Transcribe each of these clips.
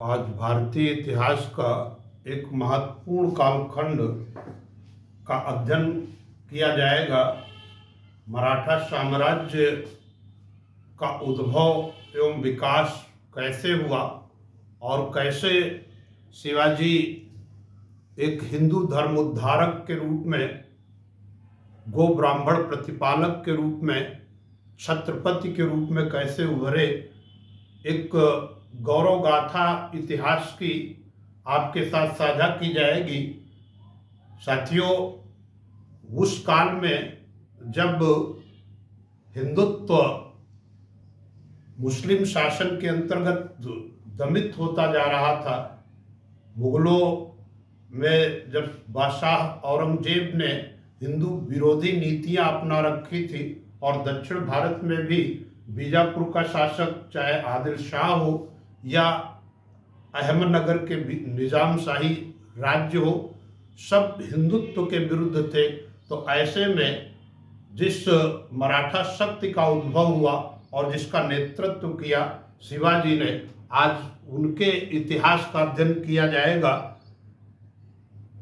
आज भारतीय इतिहास का एक महत्वपूर्ण कालखंड का अध्ययन किया जाएगा। मराठा साम्राज्य का उद्भव एवं विकास कैसे हुआ और कैसे शिवाजी एक हिंदू धर्मोद्धारक के रूप में, गो ब्राह्मण प्रतिपालक के रूप में, छत्रपति के रूप में कैसे उभरे। एक गौरव गाथा इतिहास की आपके साथ साझा की जाएगी। साथियों, उस काल में जब हिंदुत्व मुस्लिम शासन के अंतर्गत दमित होता जा रहा था, मुगलों में जब बादशाह औरंगजेब ने हिंदू विरोधी नीतियां अपना रखी थी और दक्षिण भारत में भी बीजापुर का शासक चाहे आदिल शाह हो या अहमदनगर के निजाम शाही राज्य हो, सब हिंदुत्व के विरुद्ध थे। तो ऐसे में जिस मराठा शक्ति का उद्भव हुआ और जिसका नेतृत्व किया शिवाजी ने, आज उनके इतिहास का अध्ययन किया जाएगा।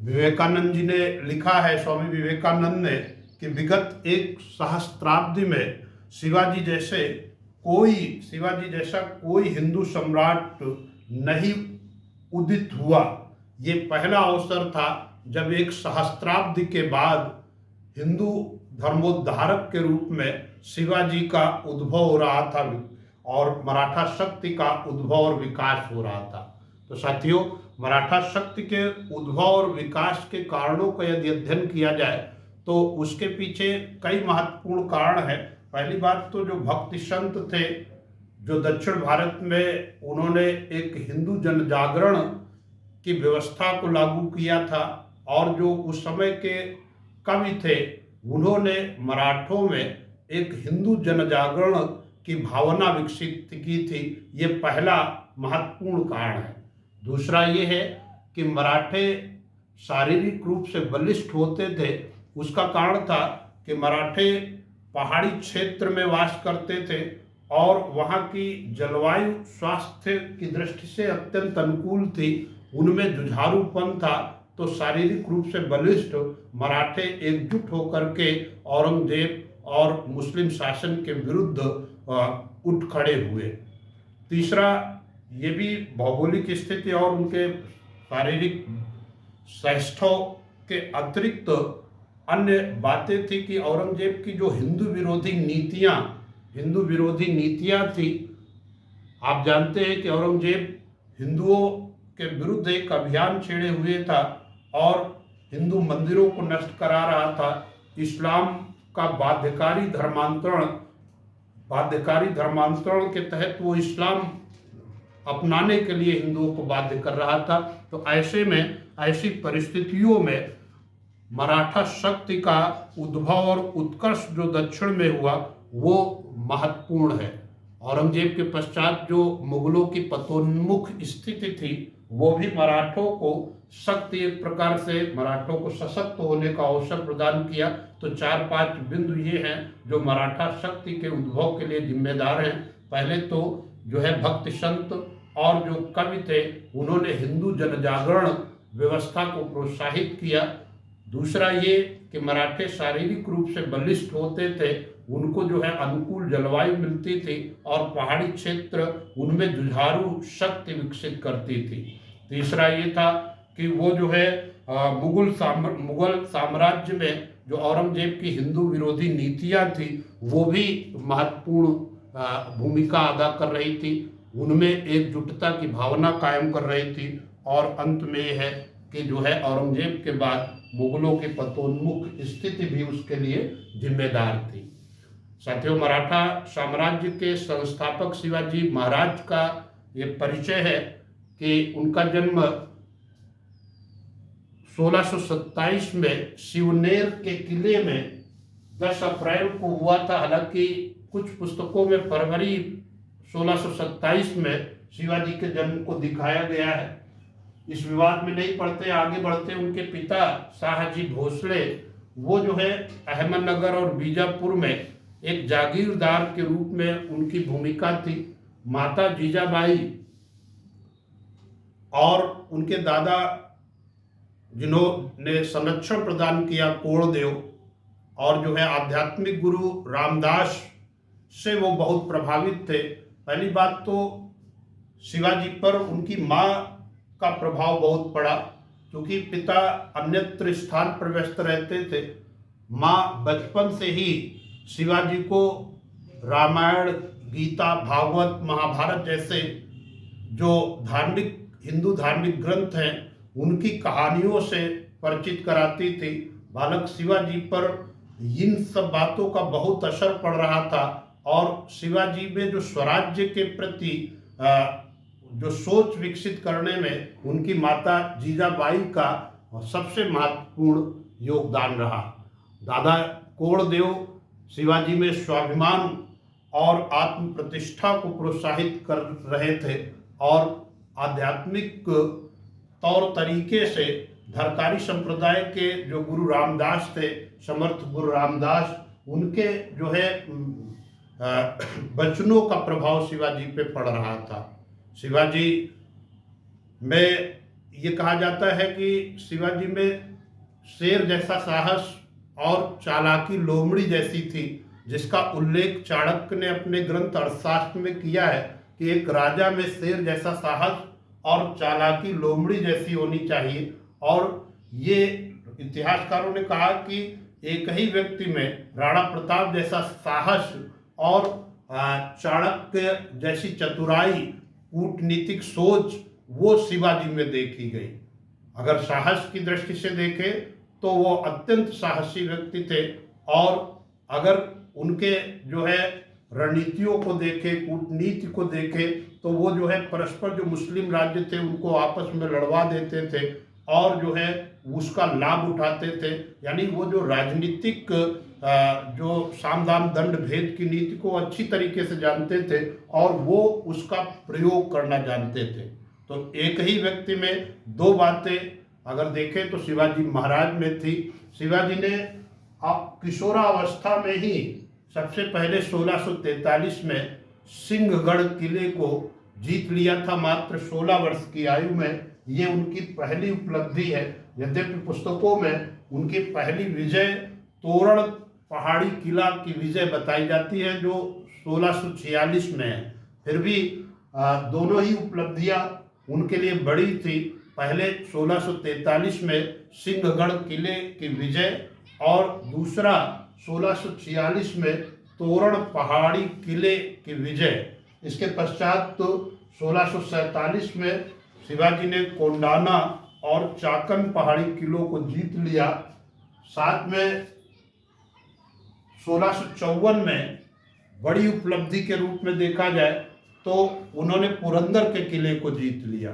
विवेकानंद जी ने लिखा है, स्वामी विवेकानंद ने, कि विगत एक सहस्त्राब्दी में शिवाजी जैसा कोई हिंदू सम्राट नहीं उदित हुआ। ये पहला अवसर था जब एक सहस्त्राब्दी के बाद हिंदू धर्मोद्धारक के रूप में शिवाजी का उद्भव हो रहा था और मराठा शक्ति का उद्भव और विकास हो रहा था। तो साथियों, मराठा शक्ति के उद्भव और विकास के कारणों का यदि अध्ययन किया जाए तो उसके पीछे कई महत्वपूर्ण कारण हैं। पहली बात तो जो भक्ति संत थे, जो दक्षिण भारत में उन्होंने एक हिंदू जन जागरण की व्यवस्था को लागू किया था और जो उस समय के कवि थे, उन्होंने मराठों में एक हिंदू जन जागरण की भावना विकसित की थी। ये पहला महत्वपूर्ण कारण है। दूसरा ये है कि मराठे शारीरिक रूप से बलिष्ठ होते थे। उसका कारण था कि मराठे पहाड़ी क्षेत्र में वास करते थे और वहाँ की जलवायु स्वास्थ्य की दृष्टि से अत्यंत अनुकूल थी। उनमें जुझारूपन था, तो शारीरिक रूप से बलिष्ठ मराठे एकजुट होकर के औरंगजेब और मुस्लिम शासन के विरुद्ध उठ खड़े हुए। तीसरा, ये भी भौगोलिक स्थिति और उनके शारीरिक श्रेष्ठों के अतिरिक्त अन्य बातें थी कि औरंगजेब की जो हिंदू विरोधी नीतियां थी। आप जानते हैं कि औरंगजेब हिंदुओं के विरुद्ध एक अभियान छेड़े हुए था और हिंदू मंदिरों को नष्ट करा रहा था। इस्लाम का बाध्यकारी धर्मांतरण के तहत वो इस्लाम अपनाने के लिए हिंदुओं को बाध्य कर रहा था। तो ऐसे में, ऐसी परिस्थितियों में मराठा शक्ति का उद्भव और उत्कर्ष जो दक्षिण में हुआ वो महत्वपूर्ण है। औरंगजेब के पश्चात जो मुगलों की पतोन्मुख स्थिति थी, वो भी मराठों को शक्ति, एक प्रकार से मराठों को सशक्त होने का अवसर प्रदान किया। तो 4-5 बिंदु ये हैं जो मराठा शक्ति के उद्भव के लिए जिम्मेदार हैं। पहले तो जो है भक्ति संत और जो कवि थे, उन्होंने हिंदू जनजागरण व्यवस्था को प्रोत्साहित किया। दूसरा ये कि मराठे शारीरिक रूप से बलिष्ठ होते थे, उनको जो है अनुकूल जलवायु मिलती थी और पहाड़ी क्षेत्र उनमें जुझारू शक्ति विकसित करती थी। तीसरा ये था कि वो जो है मुगल साम्राज्य में जो औरंगजेब की हिंदू विरोधी नीतियां थी, वो भी महत्वपूर्ण भूमिका अदा कर रही थी। उनमें एकजुटता की भावना कायम कर रही थी। और अंत में ये है कि जो है औरंगजेब के बाद मुगलों की पतोन्मुख स्थिति भी उसके लिए जिम्मेदार थी। साथियों, मराठा साम्राज्य के संस्थापक शिवाजी महाराज का ये परिचय है कि उनका जन्म 1627 में शिवनेर के किले में 10 अप्रैल को हुआ था। हालांकि कुछ पुस्तकों में फरवरी 1627 में शिवाजी के जन्म को दिखाया गया है। इस विवाद में नहीं पड़ते, आगे बढ़ते। उनके पिता शाहजी भोसले, वो जो है अहमदनगर और बीजापुर में एक जागीरदार के रूप में उनकी भूमिका थी। माता जीजाबाई और उनके दादा जिन्होंने संरक्षण प्रदान किया कोणदेव, और जो है आध्यात्मिक गुरु रामदास से वो बहुत प्रभावित थे। पहली बात तो शिवाजी पर उनकी माँ का प्रभाव बहुत पड़ा, क्योंकि पिता अन्यत्र स्थान पर व्यस्त रहते थे। माँ बचपन से ही शिवाजी को रामायण, गीता, भागवत, महाभारत जैसे जो धार्मिक हिंदू धार्मिक ग्रंथ हैं उनकी कहानियों से परिचित कराती थी। बालक शिवाजी पर इन सब बातों का बहुत असर पड़ रहा था, और शिवाजी में जो स्वराज्य के प्रति जो सोच विकसित करने में उनकी माता जीजाबाई का सबसे महत्वपूर्ण योगदान रहा। दादा कोणदेव शिवाजी में स्वाभिमान और आत्म प्रतिष्ठा को प्रोत्साहित कर रहे थे, और आध्यात्मिक तौर तरीके से धरकारी संप्रदाय के जो गुरु रामदास थे, समर्थ गुरु रामदास, उनके जो है वचनों का प्रभाव शिवाजी पे पड़ रहा था। शिवाजी में ये कहा जाता है कि शिवाजी में शेर जैसा साहस और चालाकी लोमड़ी जैसी थी, जिसका उल्लेख चाणक्य ने अपने ग्रंथ अर्थशास्त्र में किया है कि एक राजा में शेर जैसा साहस और चालाकी लोमड़ी जैसी होनी चाहिए। और ये इतिहासकारों ने कहा कि एक ही व्यक्ति में राणा प्रताप जैसा साहस और चाणक्य जैसी चतुराई, कूटनीतिक सोच वो शिवाजी में देखी गई। अगर साहस की दृष्टि से देखें तो वो अत्यंत साहसी व्यक्ति थे, और अगर उनके जो है रणनीतियों को देखें, कूटनीति को देखें, तो वो जो है परस्पर जो मुस्लिम राज्य थे उनको आपस में लड़वा देते थे और जो है उसका लाभ उठाते थे। यानी वो जो राजनीतिक जो साम दाम दंड भेद की नीति को अच्छी तरीके से जानते थे और वो उसका प्रयोग करना जानते थे। तो एक ही व्यक्ति में दो बातें अगर देखें तो शिवाजी महाराज में थी। शिवाजी ने किशोरावस्था में ही सबसे पहले 1643 में सिंहगढ़ किले को जीत लिया था, मात्र 16 वर्ष की आयु में। ये उनकी पहली उपलब्धि है। यद्यपि पुस्तकों में उनकी पहली विजय तोरण पहाड़ी किला की विजय बताई जाती है जो 1646 में है। फिर भी दोनों ही उपलब्धियां उनके लिए बड़ी थी। पहले 1643 में सिंहगढ़ किले की विजय और दूसरा 1646 में तोरण पहाड़ी किले की विजय। इसके पश्चात तो 1647 में शिवाजी ने कोंडाना और चाकन पहाड़ी किलों को जीत लिया। साथ में 1654 में बड़ी उपलब्धि के रूप में देखा जाए तो उन्होंने पुरंदर के किले को जीत लिया।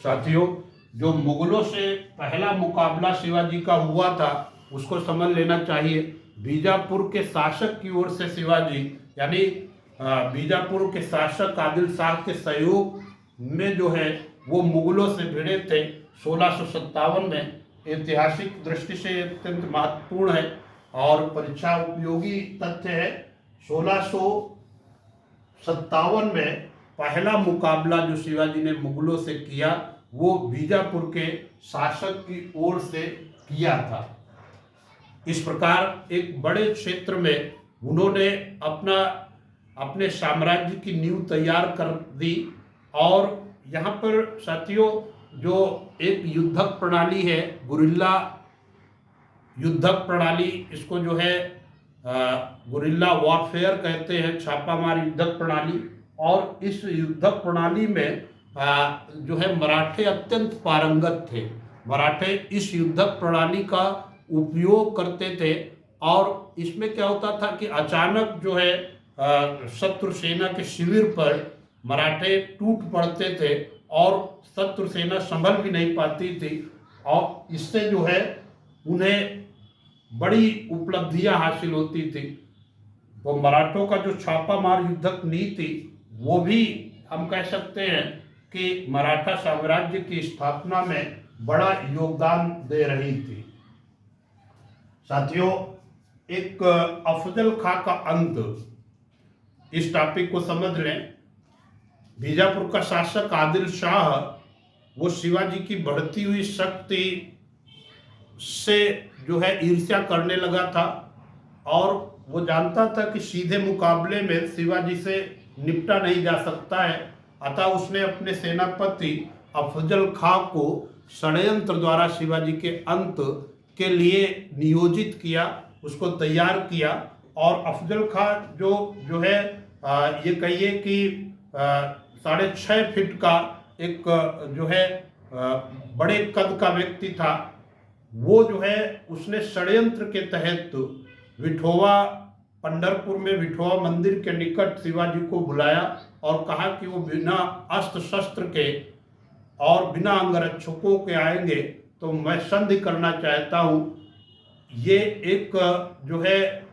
साथियों, जो मुगलों से पहला मुकाबला शिवाजी का हुआ था उसको समझ लेना चाहिए। बीजापुर के शासक की ओर से शिवाजी यानी बीजापुर के शासक आदिल शाह के सहयोग में जो है वो मुगलों से भिड़े थे 1657 में। ऐतिहासिक दृष्टि से अत्यंत महत्वपूर्ण है और परीक्षा उपयोगी तथ्य है। 1657 में पहला मुकाबला जो शिवाजी ने मुगलों से किया वो बीजापुर के शासक की ओर से किया था। इस प्रकार एक बड़े क्षेत्र में उन्होंने अपने साम्राज्य की नींव तैयार कर दी। और यहाँ पर साथियों जो एक युद्धक प्रणाली है, गुरिल्ला युद्धक प्रणाली, इसको जो है गुरिल्ला वॉरफेयर कहते हैं, छापामार युद्धक प्रणाली। और इस युद्धक प्रणाली में जो है मराठे अत्यंत पारंगत थे। मराठे इस युद्धक प्रणाली का उपयोग करते थे और इसमें क्या होता था कि अचानक जो है शत्रु सेना के शिविर पर मराठे टूट पड़ते थे और शत्रु सेना संभल भी नहीं पाती थी और इससे जो है उन्हें बड़ी उपलब्धियां हासिल होती थी। तो मराठों का जो छापामार युद्धक नीति वो भी हम कह सकते हैं कि मराठा साम्राज्य की स्थापना में बड़ा योगदान दे रही थी। साथियों, एक अफजल खां का अंत, इस टॉपिक को समझ लें। बीजापुर का शासक आदिल शाह वो शिवाजी की बढ़ती हुई शक्ति से जो है ईर्ष्या करने लगा था और वो जानता था कि सीधे मुकाबले में शिवाजी से निपटा नहीं जा सकता है। अतः उसने अपने सेनापति अफजल खां को षड्यंत्र द्वारा शिवाजी के अंत के लिए नियोजित किया, उसको तैयार किया। और अफजल खां जो है ये कहिए कि 6.5 फीट का एक जो है बड़े कद का व्यक्ति था। वो जो है उसने षड्यंत्र के तहत विठोवा पंढरपुर में विठोवा मंदिर के निकट शिवाजी को बुलाया और कहा कि वो बिना अस्त्र शस्त्र के और बिना अंगरक्षकों के आएंगे तो मैं संधि करना चाहता हूँ। ये एक जो है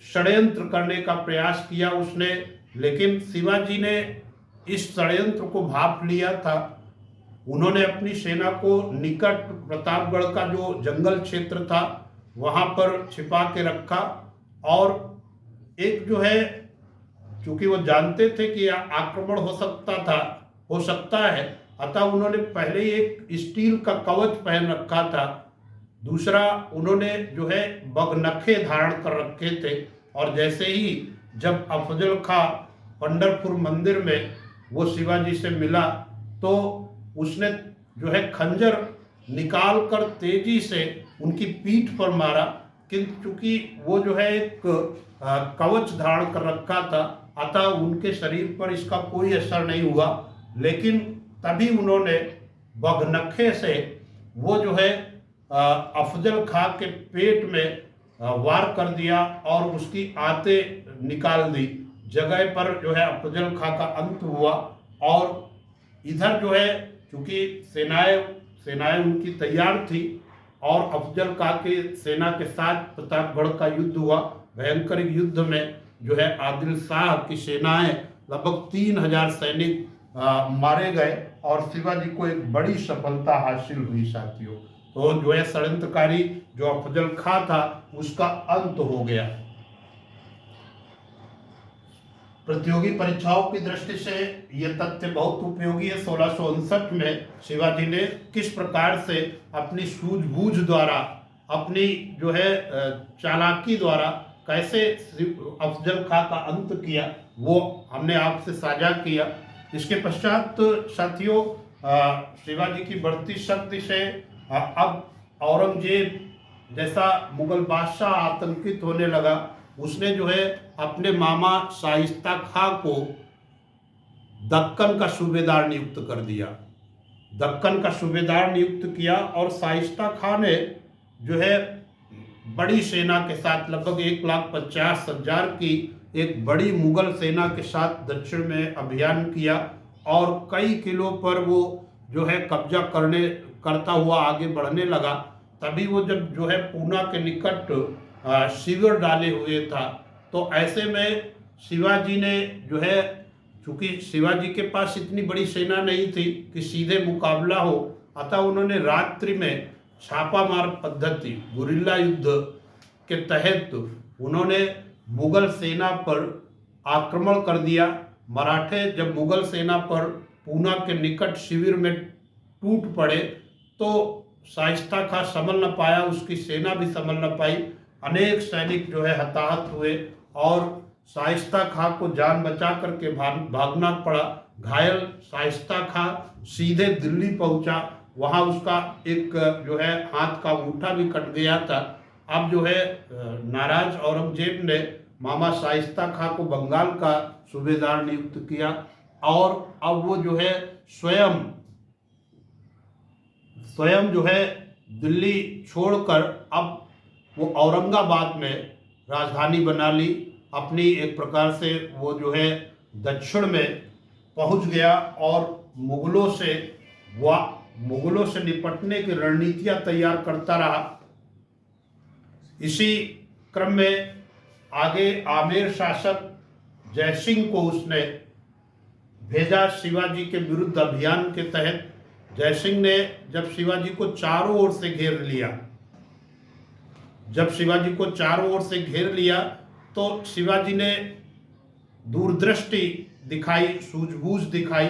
षड्यंत्र करने का प्रयास किया उसने, लेकिन शिवाजी ने इस षड्यंत्र को भांप लिया था। उन्होंने अपनी सेना को निकट प्रतापगढ़ का जो जंगल क्षेत्र था वहाँ पर छिपा के रखा और एक जो है, चूंकि वो जानते थे कि आक्रमण हो सकता है, अतः उन्होंने पहले ही एक स्टील का कवच पहन रखा था। दूसरा, उन्होंने जो है बगनखे धारण कर रखे थे और जैसे ही जब अफजल खां पंढरपुर मंदिर में वो शिवाजी से मिला तो उसने जो है खंजर निकाल कर तेजी से उनकी पीठ पर मारा, किंतु चूंकि वो जो है एक कवच धारण कर रखा था अतः उनके शरीर पर इसका कोई असर नहीं हुआ। लेकिन तभी उन्होंने बगनखे से वो जो है अफजल खां के पेट में वार कर दिया और उसकी आंतें निकाल दी। जगह पर जो है अफजल खां का अंत हुआ और इधर जो है क्योंकि सेनाएं उनकी तैयार थी और अफजल खां के सेना के साथ प्रतापगढ़ का युद्ध हुआ। भयंकर युद्ध में जो है आदिल शाह की सेनाएं लगभग 3000 सैनिक मारे गए और शिवाजी को एक बड़ी सफलता हासिल हुई साथियों। तो जो है षड्यंत्रकारी जो अफजल खां था उसका अंत हो गया। प्रतियोगी परीक्षाओं की दृष्टि से यह तथ्य बहुत उपयोगी है। 1659 में शिवाजी ने किस प्रकार से अपनी सूझबूझ द्वारा, अपनी जो है चालाकी द्वारा कैसे अफजल खां का अंत किया वो हमने आपसे साझा किया। इसके पश्चात साथियों शिवाजी की बढ़ती शक्ति से अब औरंगजेब जैसा मुगल बादशाह आतंकित होने लगा। उसने जो है अपने मामा शाइस्ता खां को दक्कन का सूबेदार नियुक्त कर दिया, दक्कन का सूबेदार नियुक्त किया और शाइस्ता खां ने जो है बड़ी सेना के साथ लगभग 1,50,000 की एक बड़ी मुगल सेना के साथ दक्षिण में अभियान किया और कई किलों पर वो जो है कब्जा करता हुआ आगे बढ़ने लगा। तभी वो जब जो है पूना के निकट शिविर डाले हुए था तो ऐसे में शिवाजी ने जो है, चूंकि शिवाजी के पास इतनी बड़ी सेना नहीं थी कि सीधे मुकाबला हो, अतः उन्होंने रात्रि में छापामार पद्धति गुरिल्ला युद्ध के तहत उन्होंने मुगल सेना पर आक्रमण कर दिया। मराठे जब मुगल सेना पर पूना के निकट शिविर में टूट पड़े तो शाइस्ता खां संभल न पाया, उसकी सेना भी संभल न पाई। अनेक सैनिक जो है हताहत हुए और शाइस्ता खां को जान बचा करके भागना पड़ा। घायल शाइस्ता खां सीधे दिल्ली पहुंचा, वहां उसका एक जो है हाथ का अंगूठा भी कट गया था। अब जो है नाराज औरंगजेब ने मामा शाइस्ता खां को बंगाल का सूबेदार नियुक्त किया और अब वो जो है स्वयं जो है दिल्ली छोड़कर अब वो औरंगाबाद में राजधानी बना ली। अपनी एक प्रकार से वो जो है दक्षिण में पहुंच गया और मुगलों से निपटने की रणनीतियां तैयार करता रहा। इसी क्रम में आगे आमेर शासक जयसिंह को उसने भेजा शिवाजी के विरुद्ध अभियान के तहत। जयसिंह ने जब शिवाजी को चारों ओर से घेर लिया, तो शिवाजी ने दूरदृष्टि दिखाई, सूझबूझ दिखाई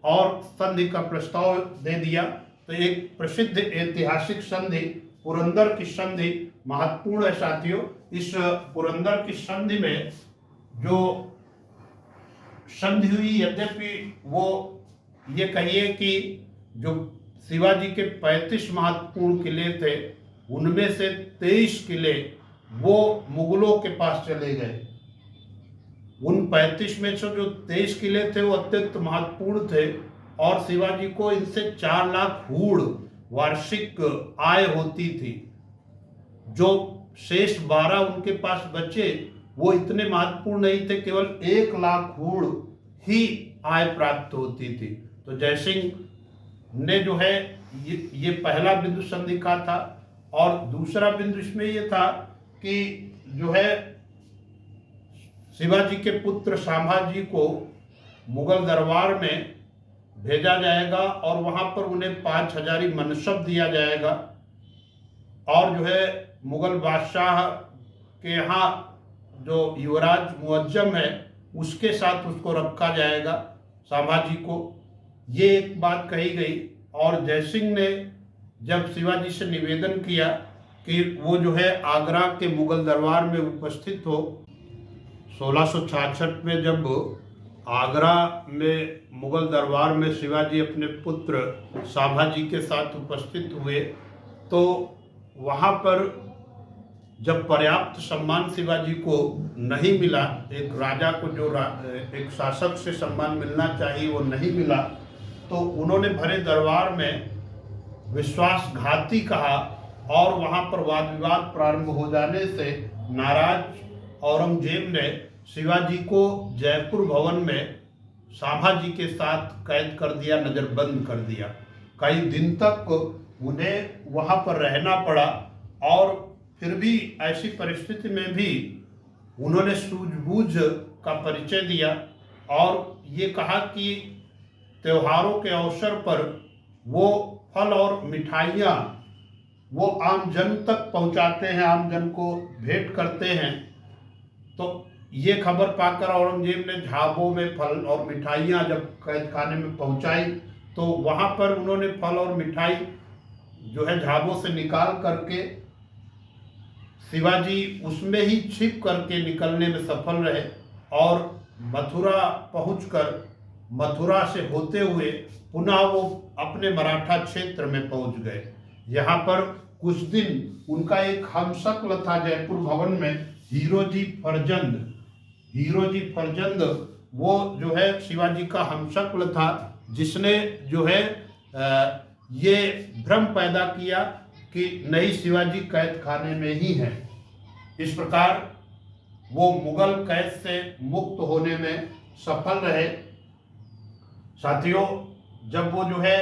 और संधि का प्रस्ताव दे दिया। तो एक प्रसिद्ध ऐतिहासिक संधि पुरंदर की संधि महत्वपूर्ण है साथियों। इस पुरंदर की संधि में जो संधि हुई, यद्यपि वो ये कहिए कि जो शिवाजी के 35 महत्वपूर्ण किले थे उनमें से 23 किले वो मुगलों के पास चले गए। उन 35 में से जो 23 किले थे वो अत्यंत महत्वपूर्ण थे और शिवाजी को इनसे 4 लाख हूड़ वार्षिक आय होती थी। जो शेष 12 उनके पास बचे वो इतने महत्वपूर्ण नहीं थे, केवल 1 लाख हूड़ ही आय प्राप्त होती थी। तो जयसिंह ने जो है ये पहला बिंदु संधि का था। और दूसरा बिंदु इसमें ये था कि जो है शिवाजी के पुत्र संभाजी को मुगल दरबार में भेजा जाएगा और वहां पर उन्हें 5000 मनसब दिया जाएगा और जो है मुगल बादशाह के यहाँ जो युवराज मुअज्जम है उसके साथ उसको रखा जाएगा संभाजी को। ये एक बात कही गई। और जयसिंह ने जब शिवाजी से निवेदन किया कि वो जो है आगरा के मुगल दरबार में उपस्थित हो, 1666 में जब आगरा में मुगल दरबार में शिवाजी अपने पुत्र संभाजी के साथ उपस्थित हुए तो वहाँ पर जब पर्याप्त सम्मान शिवाजी को नहीं मिला, एक राजा को जो एक शासक से सम्मान मिलना चाहिए वो नहीं मिला, तो उन्होंने भरे दरबार में विश्वासघाती कहा और वहाँ पर वाद विवाद प्रारंभ हो जाने से नाराज औरंगजेब ने शिवाजी को जयपुर भवन में संभाजी के साथ कैद कर दिया, नज़रबंद कर दिया। कई दिन तक उन्हें वहाँ पर रहना पड़ा और फिर भी ऐसी परिस्थिति में भी उन्होंने सूझबूझ का परिचय दिया और ये कहा कि त्योहारों के अवसर पर वो फल और मिठाइयाँ वो आम जन तक पहुँचाते हैं, आम जन को भेंट करते हैं। तो ये खबर पाकर औरंगजेब ने झाबों में फल और मिठाइयाँ जब कैद खाने में पहुँचाई तो वहाँ पर उन्होंने फल और मिठाई जो है झाबों से निकाल करके शिवाजी उसमें ही छिप करके निकलने में सफल रहे और मथुरा पहुंचकर मथुरा से होते हुए पुनः वो अपने मराठा क्षेत्र में पहुंच गए। यहाँ पर कुछ दिन उनका एक हमशक्ल था जयपुर भवन में, हीरोजी फरजंद। हीरोजी फरजंद वो जो है शिवाजी का हमशक्ल था जिसने जो है ये भ्रम पैदा किया कि नहीं शिवाजी कैद खाने में ही हैं। इस प्रकार वो मुगल कैद से मुक्त होने में सफल रहे। साथियों, जब वो जो है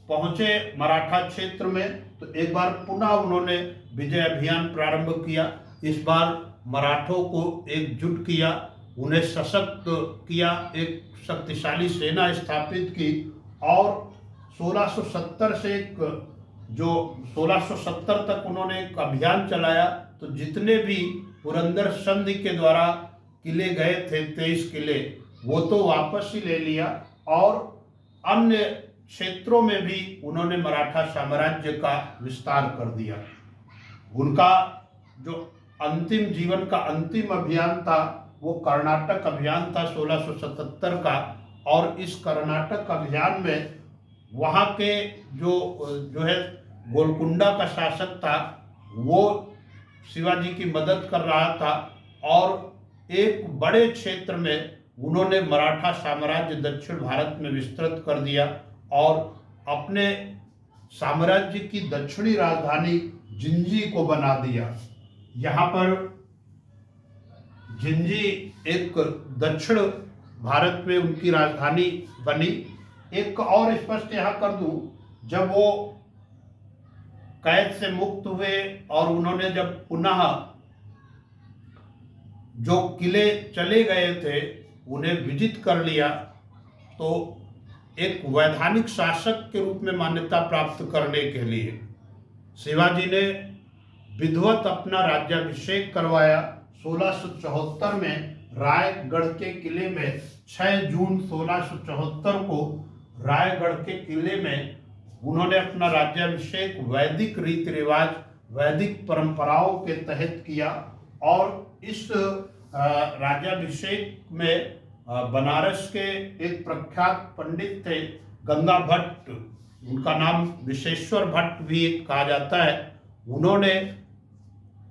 पहुंचे मराठा क्षेत्र में तो एक बार पुनः उन्होंने विजय अभियान प्रारंभ किया। इस बार मराठों को एकजुट किया, उन्हें सशक्त किया, एक शक्तिशाली सेना स्थापित की और 1670 से जो 1670 तक उन्होंने एक अभियान चलाया। तो जितने भी पुरंदर संधि के द्वारा किले गए थे 23 किले वो तो वापस ही ले लिया और अन्य क्षेत्रों में भी उन्होंने मराठा साम्राज्य का विस्तार कर दिया। उनका जो अंतिम जीवन का अंतिम अभियान था वो कर्नाटक अभियान था 1677 का और इस कर्नाटक अभियान में वहाँ के जो है गोलकुंडा का शासक था वो शिवाजी की मदद कर रहा था और एक बड़े क्षेत्र में उन्होंने मराठा साम्राज्य दक्षिण भारत में विस्तृत कर दिया और अपने साम्राज्य की दक्षिणी राजधानी जिंजी को बना दिया। यहाँ पर जिंजी एक दक्षिण भारत में उनकी राजधानी बनी। एक और स्पष्ट यहाँ कर दूं, जब वो कैद से मुक्त हुए और उन्होंने जब पुनः जो किले चले गए थे उन्हें विजित कर लिया तो एक वैधानिक शासक के रूप में मान्यता प्राप्त करने के लिए शिवाजी ने विधिवत अपना राज्याभिषेक करवाया। 1674 में रायगढ़ के किले में 6 जून 1674 को रायगढ़ के किले में उन्होंने अपना राज्याभिषेक वैदिक रीति रिवाज, वैदिक परंपराओं के तहत किया। और इस राज्याभिषेक में बनारस के एक प्रख्यात पंडित थे गंगा भट्ट, उनका नाम विशेश्वर भट्ट भी कहा जाता है, उन्होंने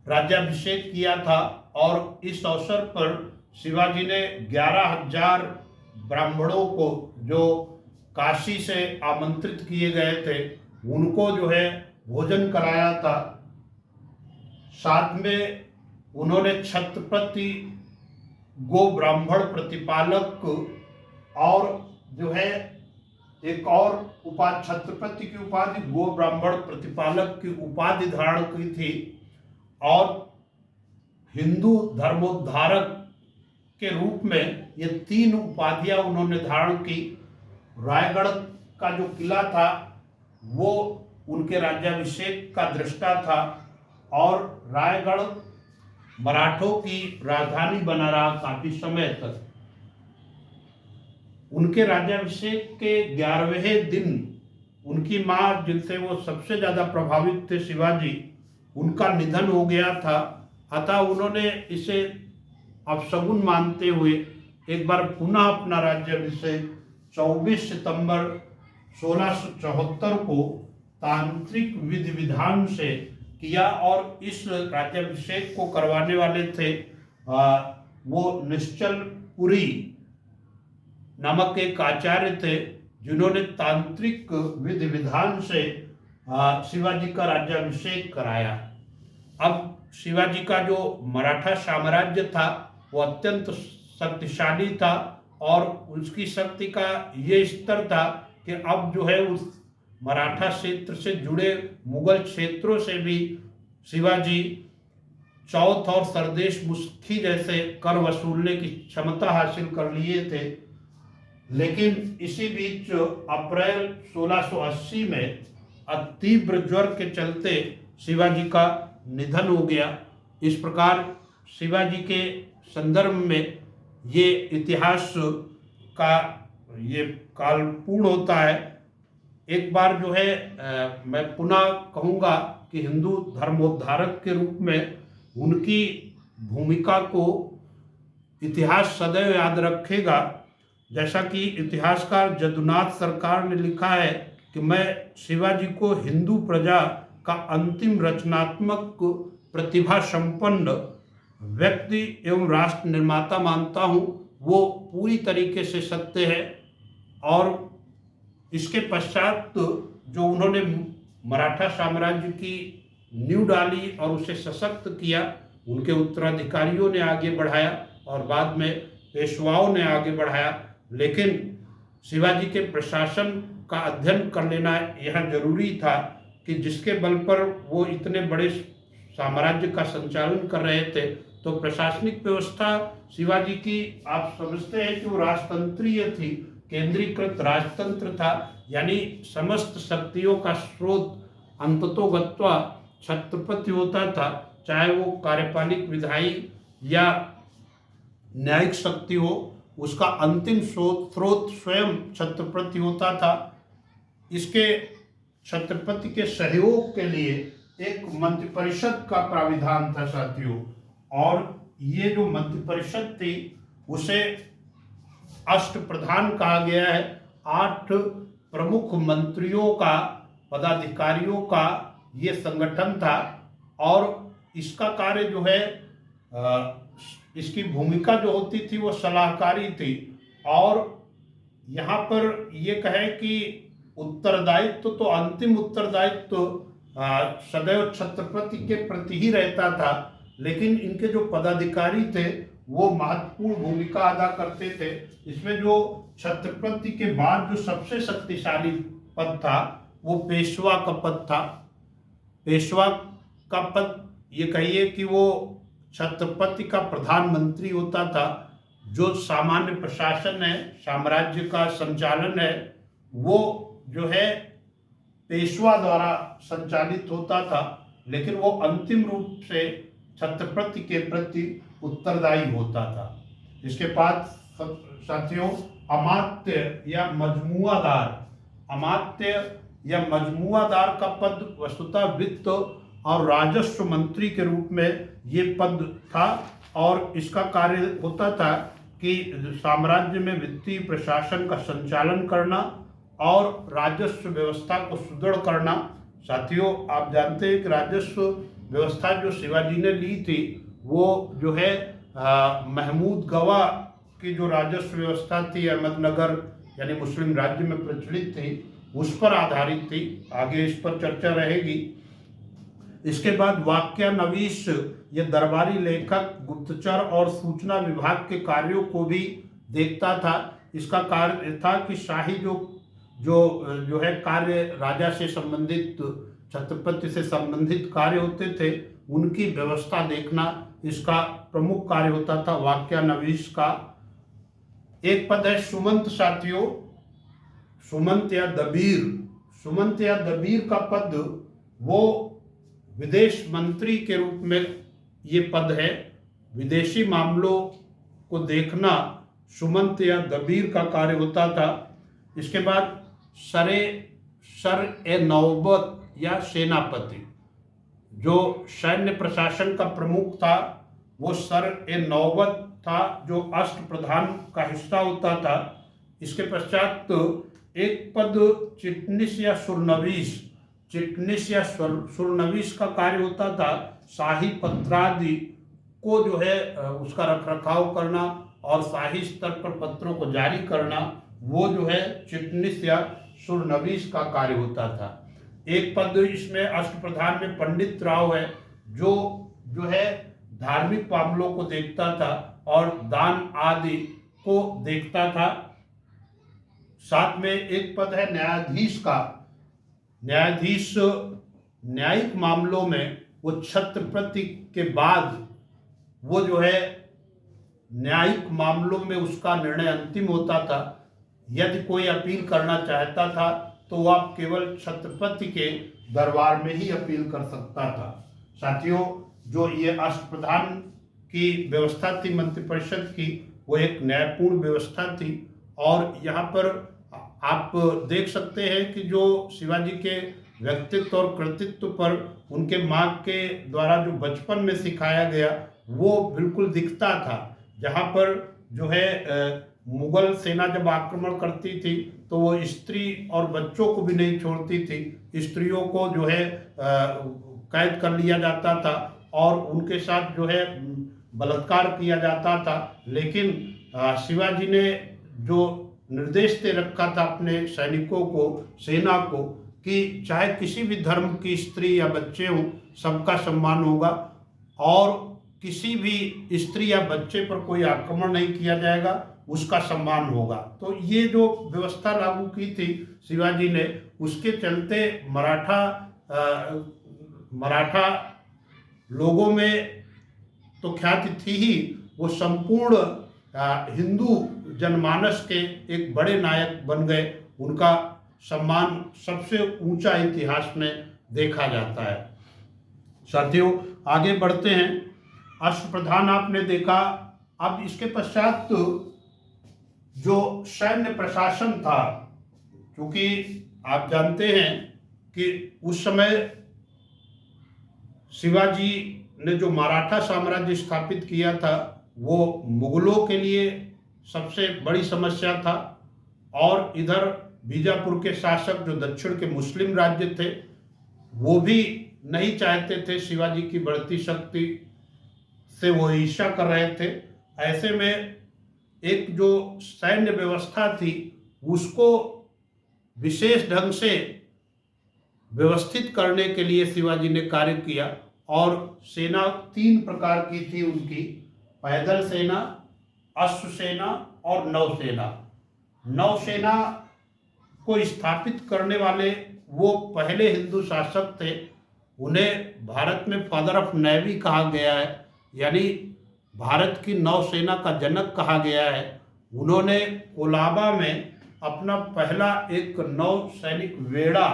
राज्याभिषेक किया था। और इस अवसर पर शिवाजी ने 11,000 ब्राह्मणों को जो काशी से आमंत्रित किए गए थे उनको जो है भोजन कराया था। साथ में उन्होंने छत्रपति गो ब्राह्मण प्रतिपालक और जो है एक और छत्रपति की उपाधि गो ब्राह्मण प्रतिपालक की उपाधि धारण की थी। और हिंदू धर्मोद्धारक के रूप में ये 3 उपाधियां उन्होंने धारण की। रायगढ़ का जो किला था वो उनके राज्याभिषेक का दृष्टा था और रायगढ़ मराठों की राजधानी बना रहा काफी समय तक। उनके राज्याभिषेक के 11वें दिन उनकी मां, जिनसे वो सबसे ज्यादा प्रभावित थे शिवाजी, उनका निधन हो गया था। अतः उन्होंने इसे अपशगुन मानते हुए एक बार पुनः अपना राज्याभिषेक 24 सितंबर 1674 को तांत्रिक विधि विधान से किया। और इस राज्याभिषेक को करवाने वाले थे वो निश्चलपुरी नामक एक आचार्य थे, जिन्होंने तांत्रिक विधि विधान से शिवाजी का राज्याभिषेक कराया। अब शिवाजी का जो मराठा साम्राज्य था वो अत्यंत शक्तिशाली था और उसकी शक्ति का ये स्तर था कि अब जो है उस मराठा क्षेत्र से जुड़े मुगल क्षेत्रों से भी शिवाजी चौथ और सरदेश मुखी जैसे कर वसूलने की क्षमता हासिल कर लिए थे। लेकिन इसी बीच अप्रैल 1680 में तीव्र ज्वर के चलते शिवाजी का निधन हो गया। इस प्रकार शिवाजी के संदर्भ में ये इतिहास का ये काल पूर्ण होता है। एक बार जो है मैं पुनः कहूँगा कि हिंदू धर्मोद्धारक के रूप में उनकी भूमिका को इतिहास सदैव याद रखेगा। जैसा कि इतिहासकार जदुनाथ सरकार ने लिखा है कि मैं शिवाजी को हिंदू प्रजा का अंतिम रचनात्मक प्रतिभा संपन्न व्यक्ति एवं राष्ट्र निर्माता मानता हूँ। वो पूरी तरीके से सत्य है। और इसके पश्चात जो उन्होंने मराठा साम्राज्य की नींव डाली और उसे सशक्त किया, उनके उत्तराधिकारियों ने आगे बढ़ाया और बाद में पेशवाओं ने आगे बढ़ाया। लेकिन शिवाजी के प्रशासन का अध्ययन कर लेना यह जरूरी था कि जिसके बल पर वो इतने बड़े साम्राज्य का संचालन कर रहे थे, तो प्रशासनिक व्यवस्था शिवाजी की आप समझते हैं कि वो राजतंत्रीय थी, केंद्रीकृत राजतंत्र था। यानी समस्त शक्तियों का स्रोत अंततोगत्वा छत्रपति होता था, चाहे वो कार्यपालिक विधायी या न्यायिक शक्ति हो, उसका अंतिम स्रोत स्वयं छत्रपति होता था। इसके छत्रपति के सहयोग के लिए एक मंत्रिपरिषद का प्राविधान था साथियों। और ये जो मंत्रिपरिषद थी उसे अष्टप्रधान कहा गया है। 8 प्रमुख मंत्रियों का, पदाधिकारियों का ये संगठन था। और इसका कार्य जो है इसकी भूमिका जो होती थी वो सलाहकारी थी। और यहाँ पर ये कहे कि उत्तरदायित्व तो अंतिम उत्तरदायित्व सदैव छत्रपति के प्रति ही रहता था, लेकिन इनके जो पदाधिकारी थे वो महत्वपूर्ण भूमिका अदा करते थे। इसमें जो छत्रपति के बाद जो सबसे शक्तिशाली पद था वो पेशवा का पद था। पेशवा का पद ये कहिए कि वो छत्रपति का प्रधानमंत्री होता था। जो सामान्य प्रशासन है, साम्राज्य का संचालन है, वो जो है पेशवा द्वारा संचालित होता था, लेकिन वो अंतिम रूप से छत्रपति के प्रति उत्तरदायी होता था। इसके बाद साथियों अमात्य या मजमुआदार, अमात्य या मजमुआदार का पद वस्तुतः वित्त और राजस्व मंत्री के रूप में ये पद था, और इसका कार्य होता था कि साम्राज्य में वित्तीय प्रशासन का संचालन करना और राजस्व व्यवस्था को सुदृढ़ करना। साथियों, आप जानते हैं कि राजस्व व्यवस्था जो शिवाजी ने ली थी वो जो है महमूद गवा की जो राजस्व व्यवस्था थी अहमदनगर यानी मुस्लिम राज्य में प्रचलित थी, उस पर आधारित थी। आगे इस पर चर्चा रहेगी। इसके बाद वाक्यानवीश, ये दरबारी लेखक गुप्तचर और सूचना विभाग के कार्यों को भी देखता था। इसका कार्य था कि शाही जो है कार्य, राजा से संबंधित, छत्रपति से संबंधित कार्य होते थे, उनकी व्यवस्था देखना इसका प्रमुख कार्य होता था वाक्यानवीश का। एक पद है सुमंत। साथियों, सुमंत या दबीर, सुमंत या दबीर का पद वो विदेश मंत्री के रूप में ये पद है। विदेशी मामलों को देखना सुमंत या दबीर का कार्य होता था। इसके बाद सर ए नौबत या सेनापति, जो सैन्य प्रशासन का प्रमुख था वो सर ए नौबत था, जो अष्टप्रधान का हिस्सा होता था। इसके पश्चात एक पद चिटनिस या सुरनवीस, चिटनिस या सुरनवीस का कार्य होता था शाही पत्रादि को जो है उसका रखरखाव करना और शाही स्तर पर पत्रों को जारी करना, वो जो है चिटनिस या सुरनवीस का कार्य होता था। एक पद इसमें अष्टप्रधान में पंडित राव है, जो है धार्मिक मामलों को देखता था और दान आदि को देखता था। साथ में एक पद है न्यायाधीश का। न्यायाधीश न्यायिक मामलों में वो छत्रपति के बाद वो जो है न्यायिक मामलों में उसका निर्णय अंतिम होता था। यदि कोई अपील करना चाहता था तो वह केवल छत्रपति के दरबार में ही अपील कर सकता था। साथियों, जो ये अष्टप्रधान की व्यवस्था थी मंत्रिपरिषद की, वो एक न्यायपूर्ण व्यवस्था थी। और यहाँ पर आप देख सकते हैं कि जो शिवाजी के व्यक्तित्व और कृतित्व पर उनके माँ के द्वारा जो बचपन में सिखाया गया वो बिल्कुल दिखता था। जहाँ पर जो है मुगल सेना जब आक्रमण करती थी तो वो स्त्री और बच्चों को भी नहीं छोड़ती थी। स्त्रियों को जो है कैद कर लिया जाता था और उनके साथ जो है बलात्कार किया जाता था। लेकिन शिवाजी ने जो निर्देश दे रखा था अपने सैनिकों को, सेना को, कि चाहे किसी भी धर्म की स्त्री या बच्चे हों, सबका सम्मान होगा और किसी भी स्त्री या बच्चे पर कोई आक्रमण नहीं किया जाएगा, उसका सम्मान होगा। तो ये जो व्यवस्था लागू की थी शिवाजी ने, उसके चलते मराठा लोगों में तो ख्याति थी ही, वो संपूर्ण हिंदू जनमानस के एक बड़े नायक बन गए। उनका सम्मान सबसे ऊंचा इतिहास में देखा जाता है। साथियों, आगे बढ़ते हैं। अष्टप्रधान आपने देखा। अब इसके पश्चात जो सैन्य प्रशासन था, क्योंकि आप जानते हैं कि उस समय शिवाजी ने जो मराठा साम्राज्य स्थापित किया था वो मुगलों के लिए सबसे बड़ी समस्या था, और इधर बीजापुर के शासक जो दक्षिण के मुस्लिम राज्य थे वो भी नहीं चाहते थे शिवाजी की बढ़ती शक्ति से, वो ईर्ष्या कर रहे थे। ऐसे में एक जो सैन्य व्यवस्था थी उसको विशेष ढंग से व्यवस्थित करने के लिए शिवाजी ने कार्य किया। और सेना 3 प्रकार की थी उनकी: पैदल सेना, अश्व सेना और नौसेना। नौसेना को स्थापित करने वाले वो पहले हिंदू शासक थे। उन्हें भारत में फादर ऑफ नेवी कहा गया है, यानी भारत की नौसेना का जनक कहा गया है। उन्होंने कोलाबा में अपना पहला एक नौसैनिक बेड़ा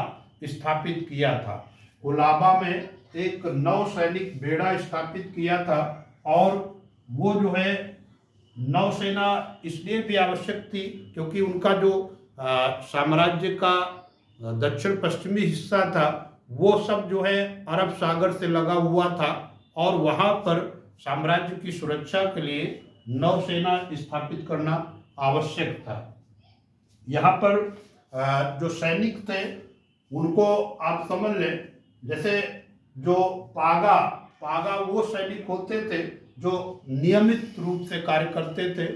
स्थापित किया था। कोलाबा में एक नौसैनिक बेड़ा स्थापित किया था और वो जो है नौसेना इसलिए भी आवश्यक थी क्योंकि उनका जो साम्राज्य का दक्षिण पश्चिमी हिस्सा था वो सब जो है अरब सागर से लगा हुआ था और वहाँ पर साम्राज्य की सुरक्षा के लिए नौसेना स्थापित करना आवश्यक था। यहाँ पर जो सैनिक थे उनको आप समझ लें, जैसे जो पागा पागा वो सैनिक होते थे जो नियमित रूप से कार्य करते थे।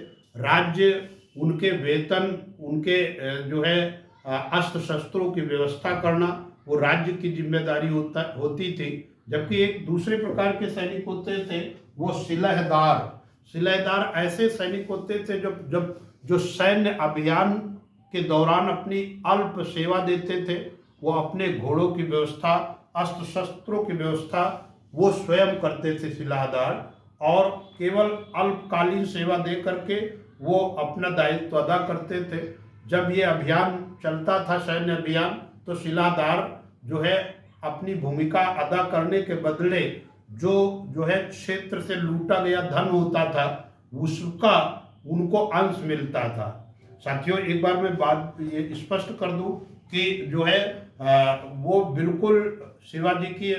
राज्य उनके वेतन, उनके जो है अस्त्र शस्त्रों की व्यवस्था करना वो राज्य की जिम्मेदारी होती थी। जबकि एक दूसरे प्रकार के सैनिक होते थे वो सिलहदार ऐसे सैनिक होते थे जब जब जो सैन्य अभियान के दौरान अपनी अल्प सेवा देते थे। वो अपने घोड़ों की व्यवस्था, अस्त्र शस्त्रों की व्यवस्था वो स्वयं करते थे सिलहदार, और केवल अल्पकालीन सेवा दे करके वो अपना दायित्व अदा करते थे। जब ये अभियान चलता था सैन्य अभियान, तो सिलहदार जो है अपनी भूमिका अदा करने के बदले जो है क्षेत्र से लूटा गया धन होता था उसका उनको अंश मिलता था। साथियों, एक बार मैं बात ये स्पष्ट कर दूं कि जो है वो बिल्कुल शिवाजी की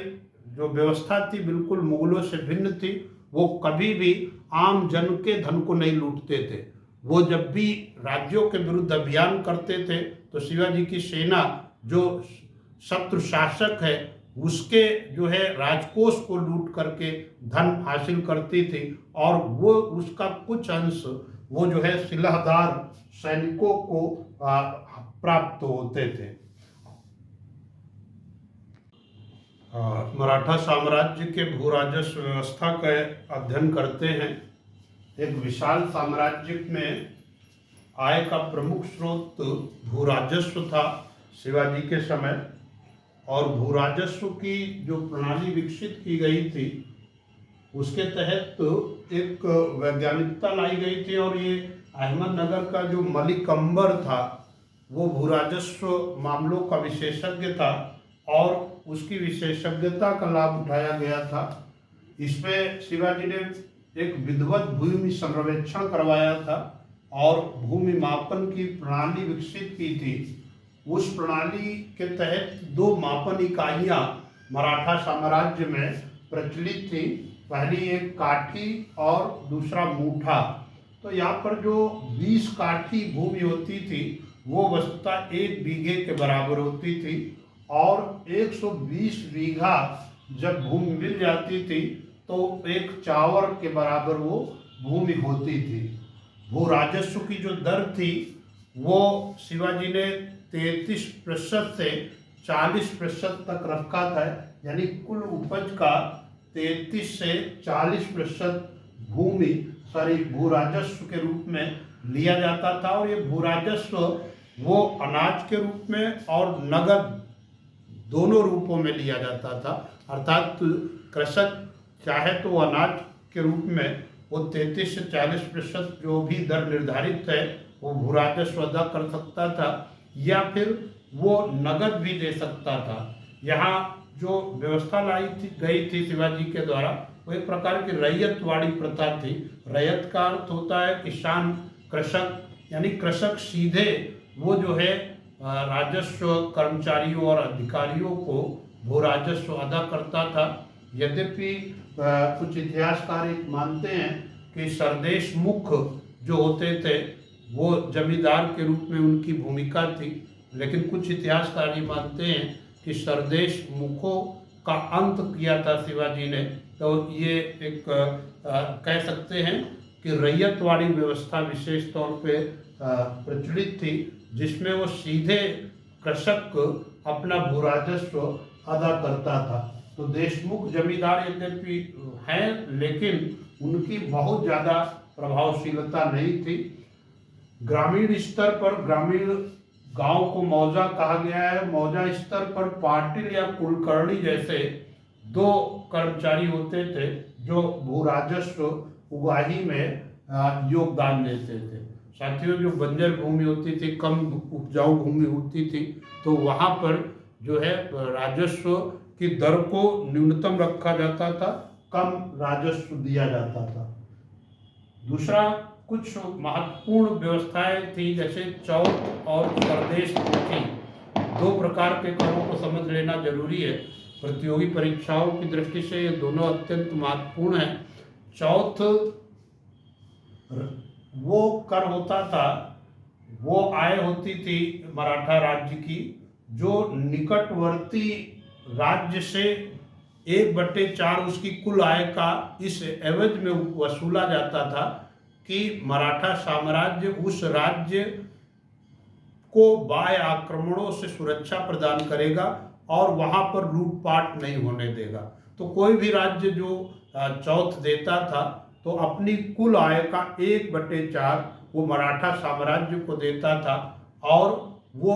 जो व्यवस्था थी बिल्कुल मुगलों से भिन्न थी। वो कभी भी आम जन के धन को नहीं लूटते थे। वो जब भी राज्यों के विरुद्ध अभियान करते थे तो शिवाजी की सेना जो शत्रु शासक है उसके जो है राजकोष को लूट करके धन हासिल करती थी, और वो उसका कुछ अंश वो जो है सिलहदार सैनिकों को प्राप्त होते थे। मराठा साम्राज्य के भू राजस्व व्यवस्था का अध्ययन करते हैं। एक विशाल साम्राज्य में आय का प्रमुख स्रोत भू राजस्व था शिवाजी के समय, और भू राजस्व की जो प्रणाली विकसित की गई थी उसके तहत एक वैज्ञानिकता लाई गई थी, और ये अहमदनगर का जो मलिक अंबर था वो भू राजस्व मामलों का विशेषज्ञ था और उसकी विशेषज्ञता का लाभ उठाया गया था। इसमें शिवाजी ने एक विधिवत भूमि सर्वेक्षण करवाया था और भूमि मापन की प्रणाली विकसित की थी। उस प्रणाली के तहत 2 मापन इकाइयाँ मराठा साम्राज्य में प्रचलित थी। पहली एक काठी और दूसरा मूठा। तो यहाँ पर जो 20 काठी भूमि होती थी वो वस्तुतः 1 बीघे के बराबर होती थी, और 120 बीघा जब भूमि मिल जाती थी तो एक चावल के बराबर वो भूमि होती थी। भू राजस्व की जो दर थी वो शिवाजी ने 33% से 40% तक रखा था, यानी कुल उपज का 33 से 40% भू राजस्व के रूप में लिया जाता था। और ये भू राजस्व वो अनाज के रूप में और नगद दोनों रूपों में लिया जाता था। अर्थात कृषक चाहे तो अनाज के रूप में वो 33 से 40% जो भी दर निर्धारित है वो भू राजस्व अदा कर सकता था, या फिर वो नगद भी दे सकता था। यहाँ जो व्यवस्था गई थी शिवाजी के द्वारा वो एक प्रकार की रैयतवाड़ी प्रथा थी। रैयत का अर्थ होता है किसान, कृषक, यानी कृषक सीधे वो जो है राजस्व कर्मचारियों और अधिकारियों को भू राजस्व अदा करता था। यद्यपि कुछ इतिहासकार मानते हैं कि सरदेश मुख जो होते थे वो जमींदार के रूप में उनकी भूमिका थी, लेकिन कुछ इतिहासकार मानते हैं कि सरदेश मुखों का अंत किया था शिवाजी ने। तो ये एक कह सकते हैं कि रैयतवाड़ी व्यवस्था विशेष तौर पे प्रचलित थी, जिसमें वो सीधे कृषक अपना भू राजस्व अदा करता था। तो देशमुख जमींदार यद्यपि हैं लेकिन उनकी बहुत ज़्यादा प्रभावशीलता नहीं थी। ग्रामीण स्तर पर, ग्रामीण गांव को मौजा कहा गया है। मौजा स्तर पर पाटिल या कुलकर्णी जैसे 2 कर्मचारी होते थे जो भू राजस्व उगाही में योगदान देते थे। साथियों, जो बंजर भूमि होती थी, कम उपजाऊ भूमि होती थी, तो वहाँ पर जो है राजस्व की दर को न्यूनतम रखा जाता था, कम राजस्व दिया जाता था। दूसरा, कुछ महत्वपूर्ण व्यवस्थाएं थी, जैसे चौथ और प्रदेश मुखी। दो प्रकार के करों को समझ लेना जरूरी है प्रतियोगी परीक्षाओं की दृष्टि से, ये दोनों अत्यंत महत्वपूर्ण हैं। चौथ वो कर होता था, वो आय होती थी मराठा राज्य की, जो निकटवर्ती राज्य से 1/4 उसकी कुल आय का इस एवज में वसूला जाता था कि मराठा साम्राज्य उस राज्य को बाह्य आक्रमणों से सुरक्षा प्रदान करेगा और वहां पर लूटपाट नहीं होने देगा। तो कोई भी राज्य जो चौथ देता था तो अपनी कुल आय का 1/4 वो मराठा साम्राज्य को देता था, और वो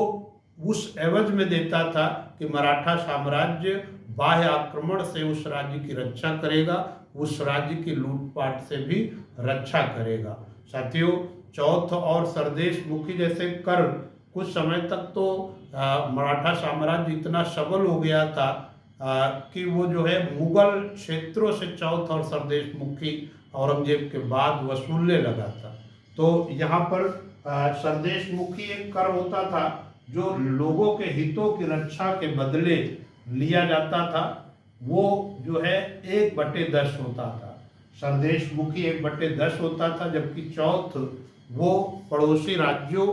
उस एवज में देता था कि मराठा साम्राज्य बाह्य आक्रमण से उस राज्य की रक्षा करेगा, उस राज्य की लूटपाट से भी रक्षा करेगा। साथियों, चौथ और सरदेश मुखी जैसे कर कुछ समय तक तो मराठा साम्राज्य इतना सबल हो गया था कि वो जो है मुगल क्षेत्रों से चौथ और सरदेश मुखी औरंगजेब के बाद वसूलने लगा था। तो यहाँ पर सरदेश मुखी एक कर होता था जो लोगों के हितों की रक्षा के बदले लिया जाता था, वो जो है 1/10 होता था। सरदेश मुखी 1/10 होता था, जबकि चौथ वो पड़ोसी राज्यों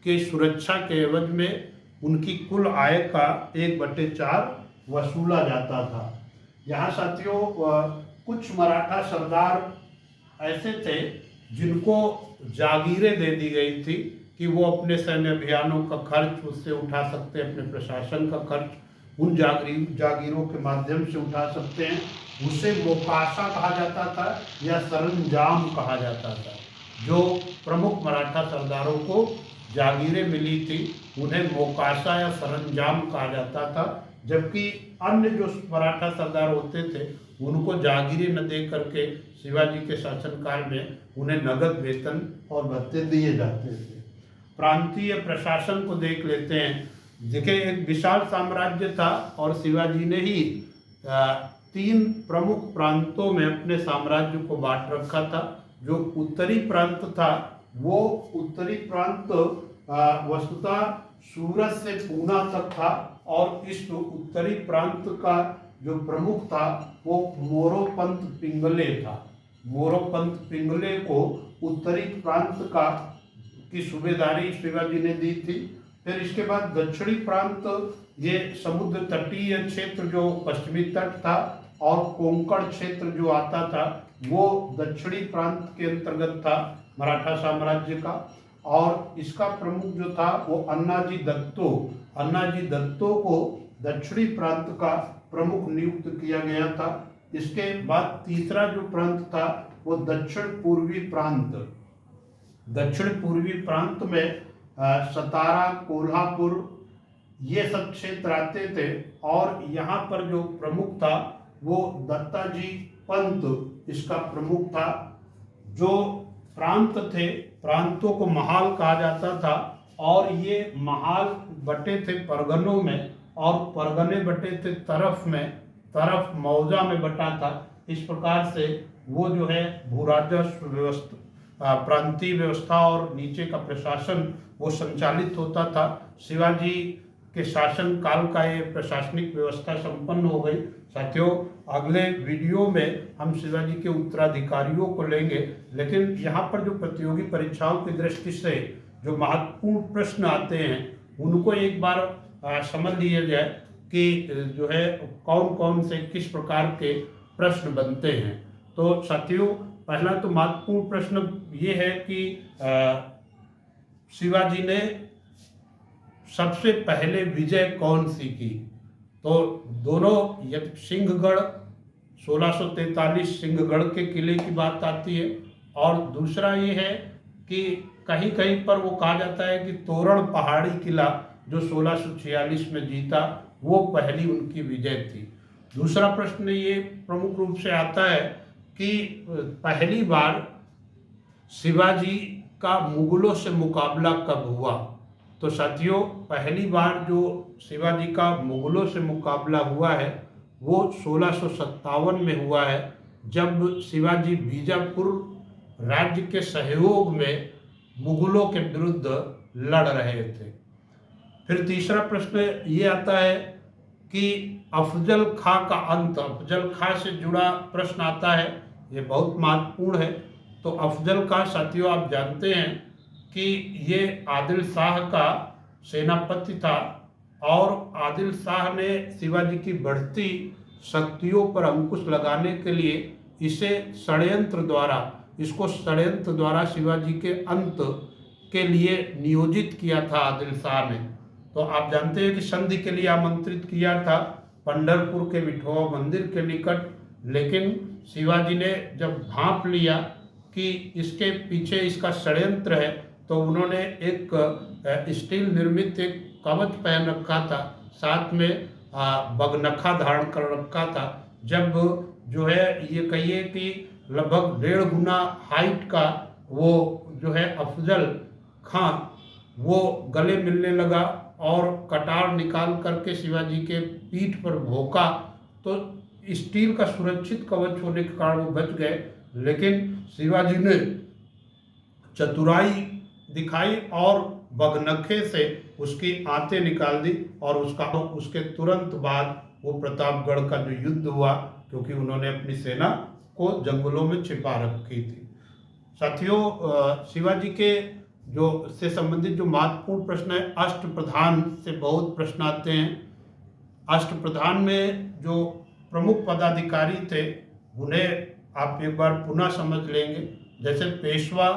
के सुरक्षा के एवज में उनकी कुल आय का 1/4 वसूला जाता था। यहाँ साथियों कुछ मराठा सरदार ऐसे थे जिनको जागीरें दे दी गई थी कि वो अपने सैन्य अभियानों का खर्च उससे उठा सकते हैं, अपने प्रशासन का खर्च उन जागीरों के माध्यम से उठा सकते हैं। उसे मोकाशा कहा जाता था या सरंजाम कहा जाता था। जो प्रमुख मराठा सरदारों को जागीरें मिली थी उन्हें मोकाशा या सरंजाम कहा जाता था, जबकि अन्य जो मराठा सरदार होते थे उनको जागीरें न दे करके शिवाजी के शासनकाल में उन्हें नगद वेतन और भत्ते दिए जाते थे। प्रांतीय प्रशासन को देख लेते हैं। देखिए, एक विशाल साम्राज्य था और शिवाजी ने ही 3 प्रमुख प्रांतों में अपने साम्राज्य को बांट रखा था। जो उत्तरी प्रांत था वो उत्तरी प्रांत वस्तुतः सूरत से पूना तक था, और इस उत्तरी प्रांत का जो प्रमुख था वो मोरोपंत पिंगले था। मोरोपंत पिंगले को उत्तरी प्रांत का की सूबेदारी शिवाजी ने दी थी। फिर इसके बाद दक्षिणी प्रांत, ये समुद्र तटीय क्षेत्र जो पश्चिमी तट था और कोंकण क्षेत्र जो आता था वो दक्षिणी प्रांत के अंतर्गत था मराठा साम्राज्य का। और इसका प्रमुख जो था वो अन्नाजी दत्तो को दक्षिणी प्रांत का प्रमुख नियुक्त किया गया था। इसके बाद तीसरा जो प्रांत था वो दक्षिण पूर्वी प्रांत में सतारा, कोल्हापुर ये सब क्षेत्र आते थे, और यहाँ पर जो प्रमुख था वो दत्ताजी पंत इसका प्रमुख था। जो प्रांत थे, प्रांतों को महाल कहा जाता था, और ये महाल बटे थे परगनों में, और परगने बटे थे तरफ मौजा में बटा था। इस प्रकार से वो जो है भूराजस्व व्यवस्था, प्रांतीय व्यवस्था और नीचे का प्रशासन वो संचालित होता था। शिवाजी के शासन काल का ये प्रशासनिक व्यवस्था संपन्न हो गई। साथियों, अगले वीडियो में हम शिवाजी के उत्तराधिकारियों को लेंगे, लेकिन यहाँ पर जो प्रतियोगी परीक्षाओं की दृष्टि से जो महत्वपूर्ण प्रश्न आते हैं उनको एक बार समझ लिया जाए कि जो है कौन कौन से किस प्रकार के प्रश्न बनते हैं। तो साथियों, पहला तो महत्वपूर्ण प्रश्न ये है कि शिवाजी ने सबसे पहले विजय कौन सी की। तो दोनों, सिंहगढ़ 1643 सिंहगढ़ के किले की बात आती है, और दूसरा ये है कि कहीं कहीं पर वो कहा जाता है कि तोरण पहाड़ी किला जो 1646 में जीता वो पहली उनकी विजय थी। दूसरा प्रश्न ये प्रमुख रूप से आता है कि पहली बार शिवाजी का मुगलों से मुकाबला कब हुआ। तो साथियों, पहली बार जो शिवाजी का मुगलों से मुकाबला हुआ है वो 1657 में हुआ है, जब शिवाजी बीजापुर राज्य के सहयोग में मुगलों के विरुद्ध लड़ रहे थे। फिर तीसरा प्रश्न ये आता है कि अफजल खां का अंत, अफजल खां से जुड़ा प्रश्न आता है, ये बहुत महत्वपूर्ण है। तो अफजल खां साथियों आप जानते हैं कि ये आदिल शाह का सेनापति था और आदिल शाह ने शिवाजी की बढ़ती शक्तियों पर अंकुश लगाने के लिए इसको षड्यंत्र द्वारा शिवाजी के अंत के लिए नियोजित किया था आदिल शाह ने। तो आप जानते हैं कि संधि के लिए आमंत्रित किया था पंढरपुर के विठोबा मंदिर के निकट, लेकिन शिवाजी ने जब भांप लिया कि इसके पीछे इसका षड्यंत्र है, तो उन्होंने एक स्टील निर्मित एक कवच पहन रखा था, साथ में बगनखा धारण कर रखा था। जब जो है ये कहिए कि लगभग 1.5 गुना हाइट का वो जो है अफजल खां वो गले मिलने लगा और कटार निकाल करके शिवाजी के पीठ पर भोंका, तो स्टील का सुरक्षित कवच होने के कारण वो बच गए। लेकिन शिवाजी ने चतुराई दिखाई और बगनखे से उसकी आंतें निकाल दी और उसके तुरंत बाद वो प्रतापगढ़ का जो युद्ध हुआ, क्योंकि उन्होंने अपनी सेना को जंगलों में छिपा रखी थी। साथियों, शिवाजी के जो से संबंधित जो महत्वपूर्ण प्रश्न है, अष्टप्रधान से बहुत प्रश्न आते हैं। अष्टप्रधान में जो प्रमुख पदाधिकारी थे उन्हें आप एक बार पुनः समझ लेंगे। जैसे पेशवा,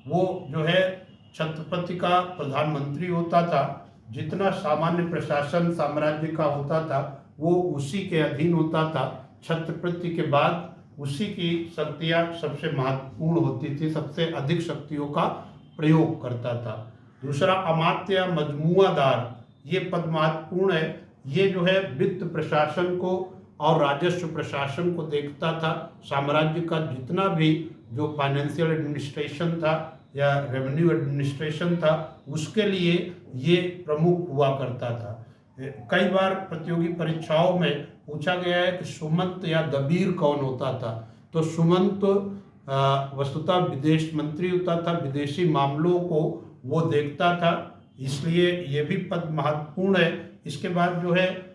वो जो है छत्रपति का प्रधानमंत्री होता था, जितना सामान्य प्रशासन साम्राज्य का होता था वो उसी के अधीन होता था। छत्रपति के बाद उसी की शक्तियाँ सबसे महत्वपूर्ण होती थी, सबसे अधिक शक्तियों का प्रयोग करता था। दूसरा, अमात्य या मजमुआदार, ये पद महत्वपूर्ण है। ये जो है वित्त प्रशासन को और राजस्व प्रशासन को देखता था। साम्राज्य का जितना भी जो फाइनेंशियल एडमिनिस्ट्रेशन था या रेवेन्यू एडमिनिस्ट्रेशन था, उसके लिए ये प्रमुख हुआ करता था। कई बार प्रतियोगी परीक्षाओं में पूछा गया है कि सुमंत या दबीर कौन होता था। तो सुमंत वस्तुतः विदेश मंत्री होता था, विदेशी मामलों को वो देखता था, इसलिए ये भी पद महत्वपूर्ण है। इसके बाद जो है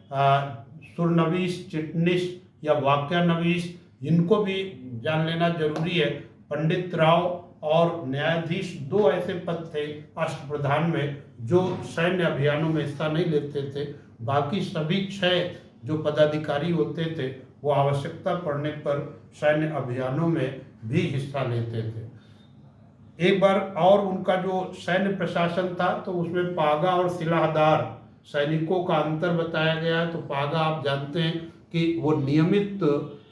सुरनवीस, चिटनिस या वाक्यानवीस, इनको भी जान लेना जरूरी है। पंडित राव और न्यायाधीश 2 ऐसे पद थे अष्टप्रधान में जो सैन्य अभियानों में हिस्सा नहीं लेते थे। बाकी सभी 6 जो पदाधिकारी होते थे वो आवश्यकता पड़ने पर सैन्य अभियानों में भी हिस्सा लेते थे। एक बार और उनका जो सैन्य प्रशासन था तो उसमें पागा और सिलाहदार सैनिकों का अंतर बताया गया है। तो पागा आप जानते हैं कि वो नियमित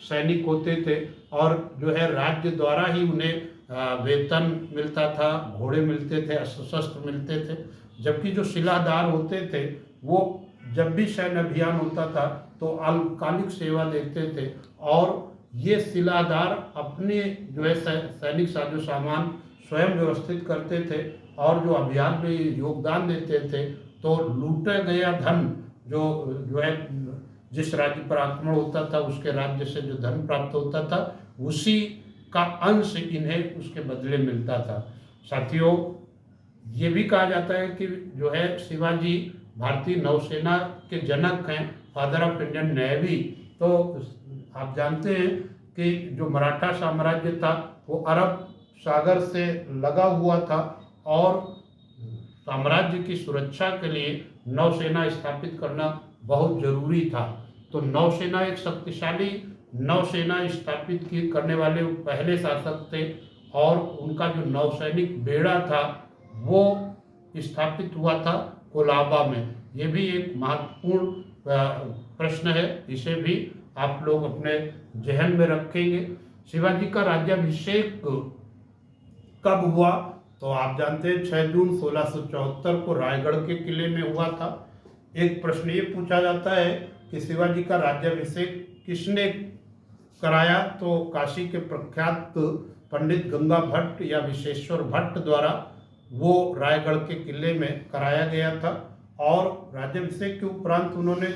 सैनिक होते थे और जो है राज्य द्वारा ही उन्हें वेतन मिलता था, घोड़े मिलते थे, शस्त्र मिलते थे। जबकि जो सिलाहदार होते थे वो जब भी सैन्य अभियान होता था तो अल्पकालिक सेवा देते थे और ये सिलाहदार अपने जो है सैनिक साजो सामान स्वयं व्यवस्थित करते थे और जो अभियान में योगदान देते थे। तो लूटा गया धन जो है जिस राज्य पर आक्रमण होता था उसके राज्य से जो धन प्राप्त होता था उसी का अंश इन्हें उसके बदले मिलता था। साथियों, ये भी कहा जाता है कि जो है शिवाजी भारतीय नौसेना के जनक हैं, फादर ऑफ इंडियन नेवी। तो आप जानते हैं कि जो मराठा साम्राज्य था वो अरब सागर से लगा हुआ था और साम्राज्य की सुरक्षा के लिए नौसेना स्थापित करना बहुत जरूरी था। तो नौसेना एक शक्तिशाली नौसेना स्थापित करने वाले पहले शासक थे और उनका जो नौसैनिक बेड़ा था वो स्थापित हुआ था कोलाबा में। ये भी एक महत्वपूर्ण प्रश्न है, इसे भी आप लोग अपने जहन में रखेंगे। शिवाजी का राज्याभिषेक कब हुआ? तो आप जानते हैं 6 जून 1674 को रायगढ़ के किले में हुआ था। एक प्रश्न ये पूछा जाता है कि शिवाजी का राज्याभिषेक किसने कराया? तो काशी के प्रख्यात पंडित गंगा भट्ट या विश्वेश्वर भट्ट द्वारा वो रायगढ़ के किले में कराया गया था। और राज्याभिषेक के उपरांत उन्होंने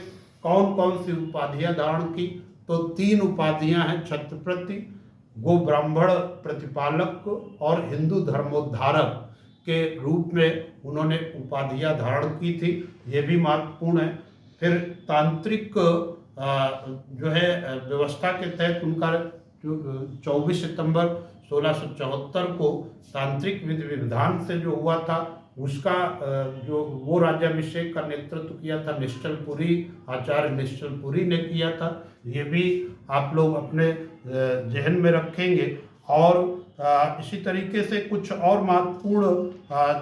कौन कौन सी उपाधियां धारण की? तो 3 उपाधियां हैं, छत्रपति, गो ब्राह्मण प्रतिपालक और हिंदू धर्मोद्धारक के रूप में उन्होंने उपाधियां धारण की थी, ये भी महत्वपूर्ण है। फिर तांत्रिक जो है व्यवस्था के तहत उनका 24 सितंबर 1674 को तांत्रिक विधि विधान से जो हुआ था उसका जो वो राज्याभिषेक का नेतृत्व किया था निश्चलपुरी, आचार्य निश्चलपुरी ने किया था। ये भी आप लोग अपने जहन में रखेंगे। और इसी तरीके से कुछ और महत्वपूर्ण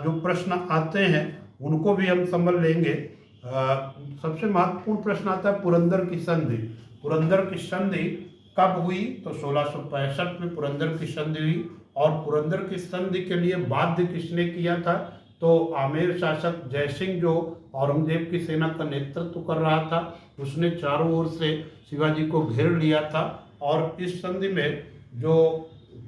जो प्रश्न आते हैं उनको भी हम समझ लेंगे। सबसे महत्वपूर्ण प्रश्न आता है पुरंदर की संधि। पुरंदर की संधि कब हुई? तो 1665 में पुरंदर की संधि हुई। और पुरंदर की संधि के लिए बाध्य किसने किया था? तो आमेर शासक जयसिंह जो औरंगजेब की सेना का नेतृत्व कर रहा था, उसने चारों ओर से शिवाजी को घेर लिया था। और इस संधि में जो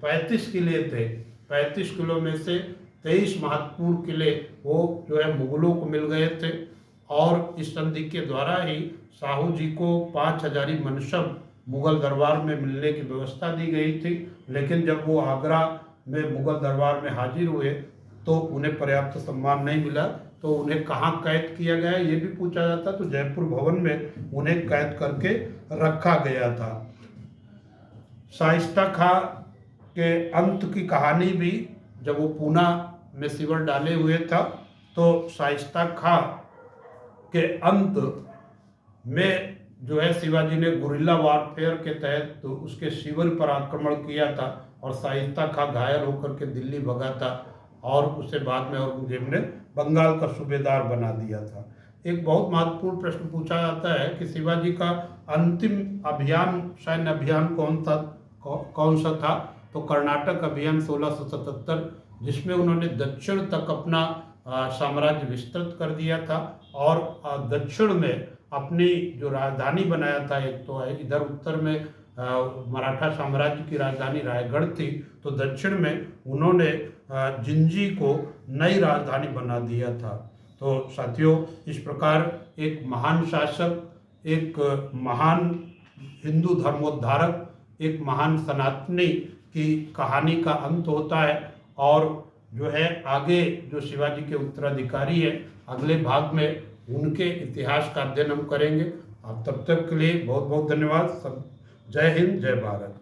35 किले थे, 35 किलों में से 23 महत्वपूर्ण किले वो जो है मुगलों को मिल गए थे। और इस संधि के द्वारा ही साहू जी को 5000 मनसब मुगल दरबार में मिलने की व्यवस्था दी गई थी। लेकिन जब वो आगरा में मुगल दरबार में हाजिर हुए तो उन्हें पर्याप्त सम्मान नहीं मिला, तो उन्हें कहाँ कैद किया गया ये भी पूछा जाता। तो जयपुर भवन में उन्हें कैद करके रखा गया था। शाइस्ता खां के अंत की कहानी भी, जब वो पूना में शिविर डाले हुए था तो शाइस्ता खां के अंत में जो है शिवाजी ने गुरिल्ला वारफेयर के तहत तो उसके शिविर पर आक्रमण किया था और शाइस्ता खां घायल होकर के दिल्ली भगा था और उसे बाद में औरंगजेब ने बंगाल का सूबेदार बना दिया था। एक बहुत महत्वपूर्ण प्रश्न पूछा जाता है कि शिवाजी का अंतिम अभियान, सैन्य अभियान कौन सा था? तो कर्नाटक अभियान 1677, जिसमें उन्होंने दक्षिण तक अपना साम्राज्य विस्तृत कर दिया था। और दक्षिण में अपनी जो राजधानी बनाया था, एक तो है इधर उत्तर में मराठा साम्राज्य की राजधानी रायगढ़ थी, तो दक्षिण में उन्होंने जिंजी को नई राजधानी बना दिया था। तो साथियों, इस प्रकार एक महान शासक, एक महान हिंदू धर्मोद्धारक, एक महान सनातनी की कहानी का अंत होता है। और जो है आगे जो शिवाजी के उत्तराधिकारी हैं, अगले भाग में उनके इतिहास का अध्ययन हम करेंगे। आप तब तक के लिए बहुत बहुत धन्यवाद। सब जय हिंद, जय भारत।